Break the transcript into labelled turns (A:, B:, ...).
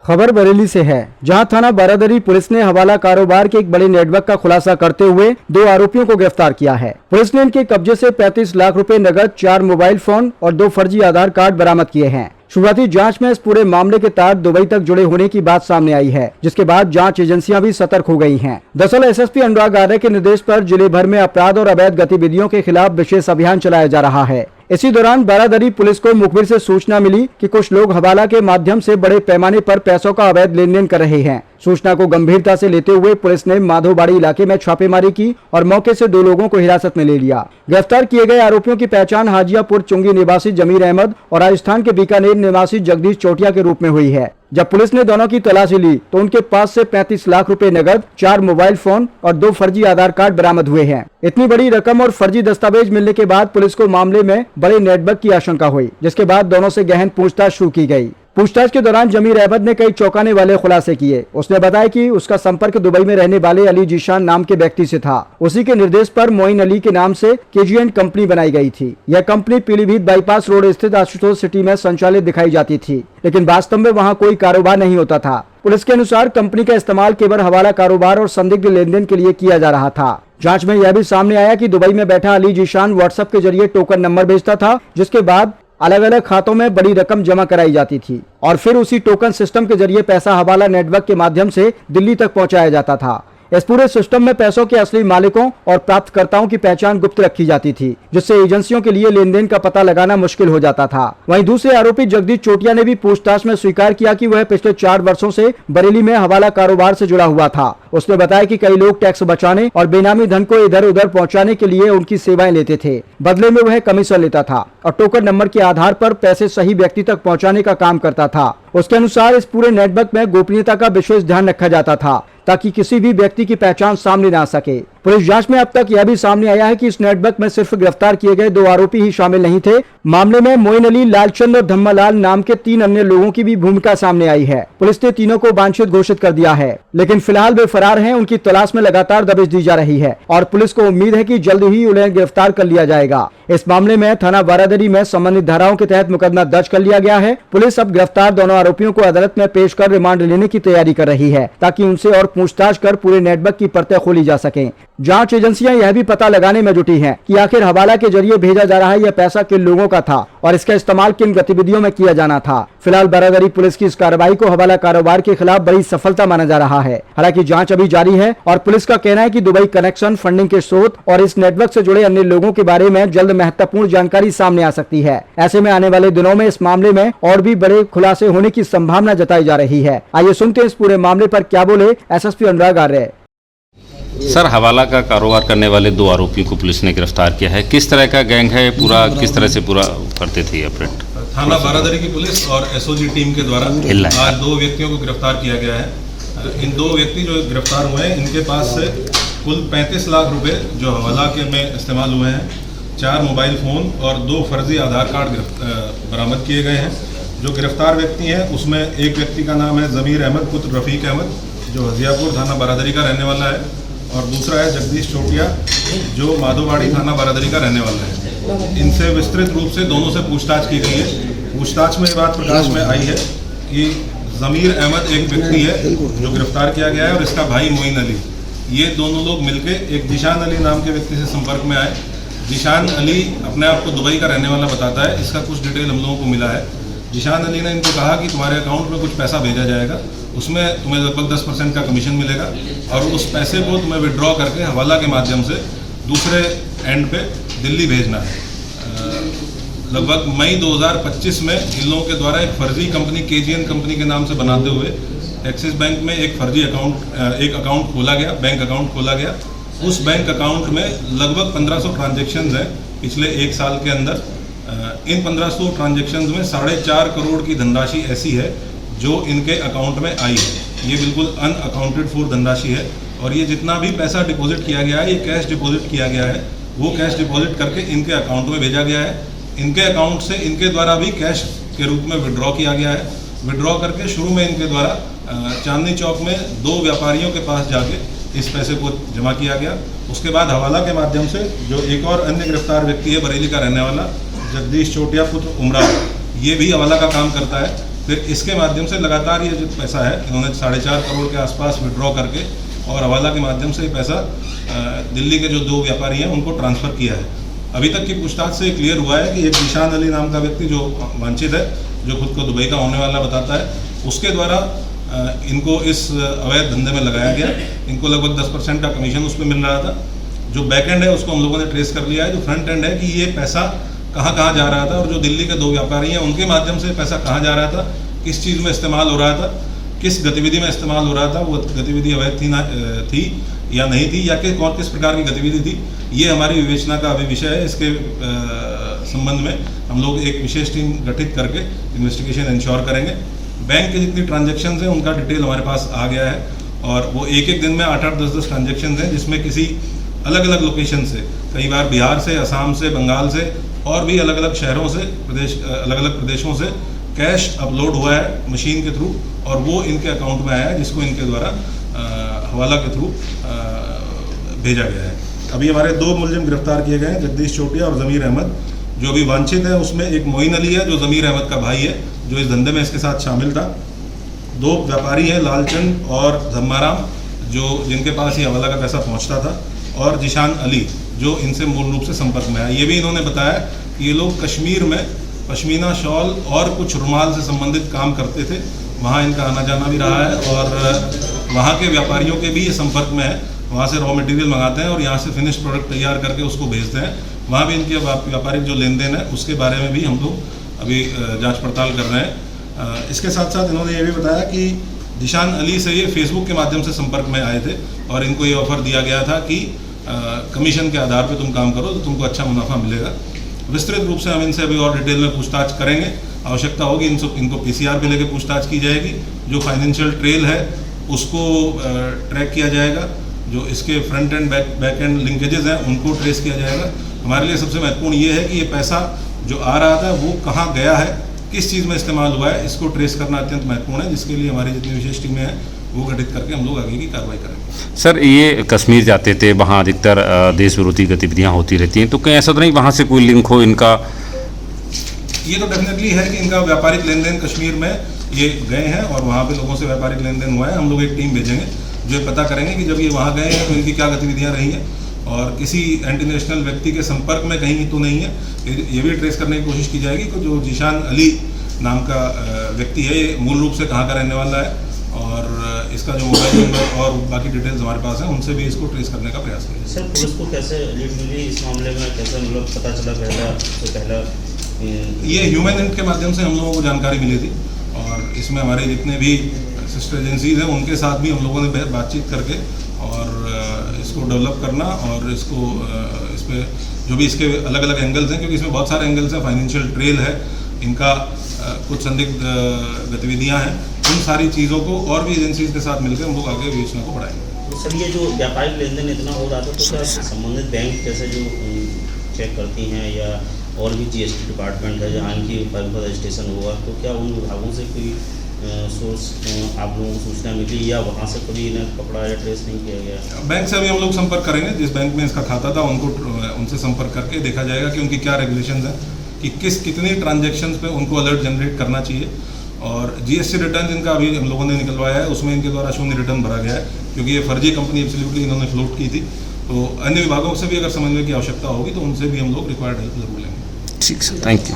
A: खबर बरेली से है, जहां थाना बारादरी पुलिस ने हवाला कारोबार के एक बड़े नेटवर्क का खुलासा करते हुए 2 आरोपियों को गिरफ्तार किया है। पुलिस ने इनके कब्जे से 35 लाख रुपए नगद, 4 मोबाइल फोन और 2 फर्जी आधार कार्ड बरामद किए हैं। शुरुआती जांच में इस पूरे मामले के तार दुबई तक जुड़े होने की बात सामने आई है, जिसके बाद जांच एजेंसियां भी सतर्क हो गई हैं। दरअसल एसएसपी अनुराग आर्य के निर्देश पर जिले भर में अपराध और अवैध गतिविधियों के खिलाफ विशेष अभियान चलाया जा रहा है। इसी दौरान बारादरी पुलिस को मुखबिर से सूचना मिली कि कुछ लोग हवाला के माध्यम से बड़े पैमाने पर पैसों का अवैध लेन देन कर रहे हैं। सूचना को गंभीरता से लेते हुए पुलिस ने माधोबाड़ी इलाके में छापेमारी की और मौके से 2 लोगों को हिरासत में ले लिया। गिरफ्तार किए गए आरोपियों की पहचान हाजियापुर चुंगी निवासी जमीर अहमद और राजस्थान के बीकानेर निवासी जगदीश चोटिया के रूप में हुई है। जब पुलिस ने दोनों की तलाशी ली तो उनके पास से 35 लाख रुपए नगद, 4 मोबाइल फोन और 2 फर्जी आधार कार्ड बरामद हुए हैं। इतनी बड़ी रकम और फर्जी दस्तावेज मिलने के बाद पुलिस को मामले में बड़े नेटवर्क की आशंका हुई, जिसके बाद दोनों से गहन पूछताछ शुरू की गई। पूछताछ के दौरान जमीर अहमद ने कई चौंकाने वाले खुलासे किए। उसने बताया कि उसका संपर्क दुबई में रहने वाले अली जीशान नाम के व्यक्ति से था। उसी के निर्देश पर मोइन अली के नाम से KGN कंपनी बनाई गई थी। यह कंपनी पीलीभीत बाईपास रोड स्थित आशुतोष सिटी में संचालित दिखाई जाती थी, लेकिन वास्तव में वहां कोई कारोबार नहीं होता था। पुलिस के अनुसार कंपनी का इस्तेमाल केवल हवाला कारोबार और संदिग्ध लेन देन के लिए किया जा रहा था। जांच में यह भी सामने आया कि दुबई में बैठा अली जीशान व्हाट्सएप के जरिए टोकन नंबर भेजता था, जिसके बाद अलग अलग खातों में बड़ी रकम जमा कराई जाती थी और फिर उसी टोकन सिस्टम के जरिए पैसा हवाला नेटवर्क के माध्यम से दिल्ली तक पहुंचाया जाता था। इस पूरे सिस्टम में पैसों के असली मालिकों और प्राप्तकर्ताओं की पहचान गुप्त रखी जाती थी, जिससे एजेंसियों के लिए लेन देन का पता लगाना मुश्किल हो जाता था। वहीं दूसरे आरोपी जगदीश चोटिया ने भी पूछताछ में स्वीकार किया कि वह पिछले 4 वर्षों से बरेली में हवाला कारोबार से जुड़ा हुआ था। उसने बताया कि कई लोग टैक्स बचाने और बेनामी धन को इधर उधर पहुंचाने के लिए उनकी सेवाएं लेते थे। बदले में वह कमीशन लेता था और टोकन नंबर के आधार पर पैसे सही व्यक्ति तक पहुंचाने का काम करता था। उसके अनुसार इस पूरे नेटवर्क में गोपनीयता का विशेष ध्यान रखा जाता था, ताकि किसी भी व्यक्ति की पहचान सामने न आ सके। पुलिस जांच में अब तक यह भी सामने आया है कि इस नेटवर्क में सिर्फ गिरफ्तार किए गए 2 आरोपी ही शामिल नहीं थे। मामले में मोइन अली, लालचंद और धम्मालाल नाम के 3 अन्य लोगों की भी भूमिका सामने आई है। पुलिस ने तीनों को वांछित घोषित कर दिया है, लेकिन फिलहाल वे फरार हैं। उनकी तलाश में लगातार दबिश दी जा रही है और पुलिस को उम्मीद है कि जल्द ही उन्हें गिरफ्तार कर लिया जाएगा। इस मामले में थाना बारादरी में संबंधित धाराओं के तहत मुकदमा दर्ज कर लिया गया है। पुलिस अब गिरफ्तार दोनों आरोपियों को अदालत में पेश कर रिमांड लेने की तैयारी कर रही है, ताकि उनसे और पूछताछ कर पूरे नेटवर्क की परतें खोली जा सकें। जांच एजेंसियां यह भी पता लगाने में जुटी हैं कि आखिर हवाला के जरिए भेजा जा रहा है यह पैसा किन लोगों का था और इसका इस्तेमाल किन गतिविधियों में किया जाना था। फिलहाल बारादरी पुलिस की इस कार्रवाई को हवाला कारोबार के खिलाफ बड़ी सफलता माना जा रहा है। हालांकि जांच अभी जारी है और पुलिस का कहना है कि दुबई कनेक्शन, फंडिंग के स्रोत और इस नेटवर्क से जुड़े अन्य लोगों के बारे में जल्द महत्वपूर्ण जानकारी सामने आ सकती है। ऐसे में आने वाले दिनों में इस मामले में और भी बड़े खुलासे होने की संभावना जताई जा रही है। आइए सुनते हैं इस पूरे मामले पर क्या बोले एसएसपी अनुराग आर्य।
B: सर, हवाला का कारोबार करने वाले 2 आरोपियों को पुलिस ने गिरफ्तार किया है। किस तरह का गैंग है पूरा, किस तरह से पूरा करते थे ऑपरेट?
C: थाना बारादरी की पुलिस और एसओजी टीम के द्वारा आज 2 व्यक्तियों को गिरफ्तार किया गया है। इन 2 व्यक्ति जो गिरफ्तार हुए हैं, इनके पास से कुल 35 लाख रुपए जो हवाला के में इस्तेमाल हुए हैं, 4 मोबाइल फ़ोन और 2 फर्जी आधार कार्ड बरामद किए गए हैं। जो गिरफ्तार व्यक्ति हैं उसमें एक व्यक्ति का नाम है जमीर अहमद पुत्र रफ़ीक अहमद, जो हजियापुर थाना बारादरी का रहने वाला है, और दूसरा है जगदीश चोटिया, जो माधोबाड़ी थाना बारादरी का रहने वाला है। इनसे विस्तृत रूप से दोनों से पूछताछ की गई है। पूछताछ में ये बात प्रकाश में आई है कि जमीर अहमद एक व्यक्ति है जो गिरफ्तार किया गया है और इसका भाई मोइन अली, ये दोनों लोग मिलकर एक जीशान अली नाम के व्यक्ति से संपर्क में आए। जीशान अली अपने आप को दुबई का रहने वाला बताता है। इसका कुछ डिटेल हम लोगों को मिला है। जीशान अली ने इनको कहा कि तुम्हारे अकाउंट में कुछ पैसा भेजा जाएगा, उसमें तुम्हें लगभग 10% का कमीशन मिलेगा और उस पैसे को तुम्हें विड्रॉ करके हवाला के माध्यम से दूसरे एंड पे दिल्ली भेजना है। लगभग मई 2025 में इन लोगों के द्वारा एक फर्जी कंपनी KGN कंपनी के नाम से बनाते हुए एक्सिस बैंक में एक फर्जी अकाउंट खोला गया, बैंक अकाउंट खोला गया। उस बैंक अकाउंट में लगभग 1500 ट्रांजेक्शन्स हैं पिछले 1 साल के अंदर। इन 1500 ट्रांजेक्शन्स में 4.5 करोड़ की धनराशि ऐसी है जो इनके अकाउंट में आई है। ये बिल्कुल अनअकाउंटेड फॉर धनराशि है और ये जितना भी पैसा डिपॉजिट किया गया है, ये कैश डिपॉजिट किया गया है, वो कैश डिपॉजिट करके इनके अकाउंट में भेजा गया है। इनके अकाउंट से इनके द्वारा भी कैश के रूप में विड्रॉ किया गया है। विड्रॉ करके शुरू में इनके द्वारा चांदनी चौक में 2 व्यापारियों के पास जाके इस पैसे को जमा किया गया। उसके बाद हवाला के माध्यम से जो एक और अन्य गिरफ्तार व्यक्ति है बरेली का रहने वाला जगदीश चोटिया पुत्र उमरा, ये भी हवाला का काम करता है। फिर इसके माध्यम से लगातार ये जो पैसा है इन्होंने 4.5 करोड़ के आसपास विड्रॉ करके और हवाला के माध्यम से ये पैसा दिल्ली के जो 2 व्यापारी हैं उनको ट्रांसफ़र किया है। अभी तक की पूछताछ से क्लियर हुआ है कि एक जिशान अली नाम का व्यक्ति जो वांछित है, जो खुद को दुबई का होने वाला बताता है, उसके द्वारा इनको इस अवैध धंधे में लगाया गया। इनको लगभग 10% का कमीशन उस पर मिल रहा था। जो बैक एंड है उसको हम लोगों ने ट्रेस कर लिया है। जो फ्रंट एंड है कि ये पैसा कहाँ कहाँ जा रहा था और जो दिल्ली के 2 व्यापारी हैं उनके माध्यम से पैसा कहाँ जा रहा था, किस चीज़ में इस्तेमाल हो रहा था, किस गतिविधि में इस्तेमाल हो रहा था, वो गतिविधि अवैध थी या नहीं थी, या किस प्रकार की गतिविधि थी, ये हमारी विवेचना का अभी विषय है। इसके संबंध में हम लोग एक विशेष टीम गठित करके इन्वेस्टिगेशन इंश्योर करेंगे। बैंक के जितनी ट्रांजैक्शंस हैं उनका डिटेल हमारे पास आ गया है और वो एक दिन में 8-8, 10-10 ट्रांजैक्शंस हैं, जिसमें किसी अलग अलग लोकेशन से, कई बार बिहार से, असम से, बंगाल से और भी अलग अलग शहरों से, अलग अलग प्रदेशों से कैश अपलोड हुआ है मशीन के थ्रू और वो इनके अकाउंट में आया है, जिसको इनके द्वारा हवाला के थ्रू भेजा गया है। अभी हमारे 2 मुलजिम गिरफ्तार किए गए हैं, जगदीश चोटिया और ज़मीर अहमद। जो अभी वांछित है उसमें एक मोइन अली है जो ज़मीर अहमद का भाई है, जो इस धंधे में इसके साथ शामिल था। 2 व्यापारी हैं, लालचंद और धम्माराम, जिनके पास ये हवाला का पैसा पहुंचता था, और जिशान अली जो इनसे मूल रूप से संपर्क में आया। ये भी इन्होंने बताया कि ये लोग कश्मीर में पश्मीना शॉल और कुछ रुमाल से संबंधित काम करते थे, वहाँ इनका आना जाना भी रहा है और वहाँ के व्यापारियों के भी ये संपर्क में है। वहाँ से रॉ मटेरियल मंगाते हैं और यहाँ से फिनिश प्रोडक्ट तैयार करके उसको भेजते हैं। वहाँ भी इनके व्यापारिक जो लेन देन है उसके बारे में भी हम लोग अभी जांच पड़ताल कर रहे हैं। इसके साथ साथ इन्होंने ये भी बताया कि जिशान अली से ये फेसबुक के माध्यम से संपर्क में आए थे और इनको ये ऑफ़र दिया गया था कि कमीशन के आधार पे तुम काम करो तो तुमको अच्छा मुनाफा मिलेगा। विस्तृत रूप से हम इनसे अभी और डिटेल में पूछताछ करेंगे। आवश्यकता होगी इनको PCR पे लेके पूछताछ की जाएगी। जो फाइनेंशियल ट्रेल है उसको ट्रैक किया जाएगा। जो इसके front end back and linkages हैं उनको ट्रेस किया जाएगा। हमारे लिए सबसे महत्वपूर्ण ये है कि ये पैसा जो आ रहा था वो कहाँ गया है, किस चीज़ में इस्तेमाल हुआ है, इसको ट्रेस करना अत्यंत महत्वपूर्ण है, जिसके लिए हमारी जितनी विशेष टीमें हैं वो गठित करके हम लोग आगे की कार्रवाई करेंगे।
B: सर, ये कश्मीर जाते थे, वहाँ अधिकतर देश विरोधी गतिविधियाँ होती रहती हैं, तो कहीं ऐसा तो नहीं वहाँ से कोई लिंक हो इनका?
C: ये तो डेफिनेटली है कि इनका व्यापारिक लेन देन कश्मीर में ये गए हैं और वहाँ पे लोगों से व्यापारिक लेन देन हुआ है। हम लोग एक टीम भेजेंगे जो पता करेंगे कि जब ये वहाँ गए हैं तो इनकी क्या गतिविधियाँ रही हैं और किसी एंटी नेशनल व्यक्ति के संपर्क में कहीं तो नहीं है। ये भी ट्रेस करने की कोशिश की जाएगी कि जो जिशान अली नाम का व्यक्ति है ये मूल रूप से कहाँ का रहने वाला है और इसका जो मोबाइल नंबर और बाकी डिटेल्स हमारे पास हैं उनसे भी इसको ट्रेस करने का प्रयास करेंगे।
D: सर, पुलिस को कैसे लीड मिली इस मामले में, कैसे मतलब पता चला? पहला
C: ये ह्यूमन इंट के माध्यम से हम लोगों को जानकारी मिली थी और इसमें हमारे जितने भी सिस्टर एजेंसीज हैं उनके साथ भी हम लोगों ने बातचीत करके और इसको डेवलप करना और इसको इस पर जो भी इसके अलग अलग एंगल्स हैं, क्योंकि इसमें बहुत सारे एंगल्स हैं, फाइनेंशियल ट्रेल है, इनका कुछ संदिग्ध गतिविधियां हैं, उन सारी चीज़ों को और भी एजेंसीज के साथ मिलकर हम लोग आगे विवेचना को बढ़ाएंगे।
D: तो सर, ये जो व्यापारिक लेन देन इतना हो रहा था तो क्या संबंधित बैंक जैसे जो चेक करती हैं या और भी GST डिपार्टमेंट है जहाँ इनकी फाइल पर रजिस्ट्रेशन हुआ, तो क्या उन विभागों से कोई सोर्स आप लोगों को सूचना मिली या वहाँ से कभी इन्हें पकड़ा या ट्रेस नहीं किया गया?
C: बैंक से अभी हम लोग संपर्क करेंगे। जिस बैंक में इसका खाता था उनसे संपर्क करके देखा जाएगा कि उनकी क्या रेगुलेशंस हैं, कि कितनी ट्रांजैक्शंस पे उनको अलर्ट जनरेट करना चाहिए। और GST रिटर्न जिनका अभी हम लोगों ने निकलवाया है उसमें इनके द्वारा शून्य रिटर्न भरा गया है, क्योंकि ये फर्जी कंपनी एब्सोल्युटली इन्होंने फ्लोट की थी। तो अन्य विभागों से भी अगर समन्वय की आवश्यकता होगी तो उनसे भी हम लोग रिक्वायर्ड हेल्प जरूर लेंगे।
B: ठीक सर, थैंक यू।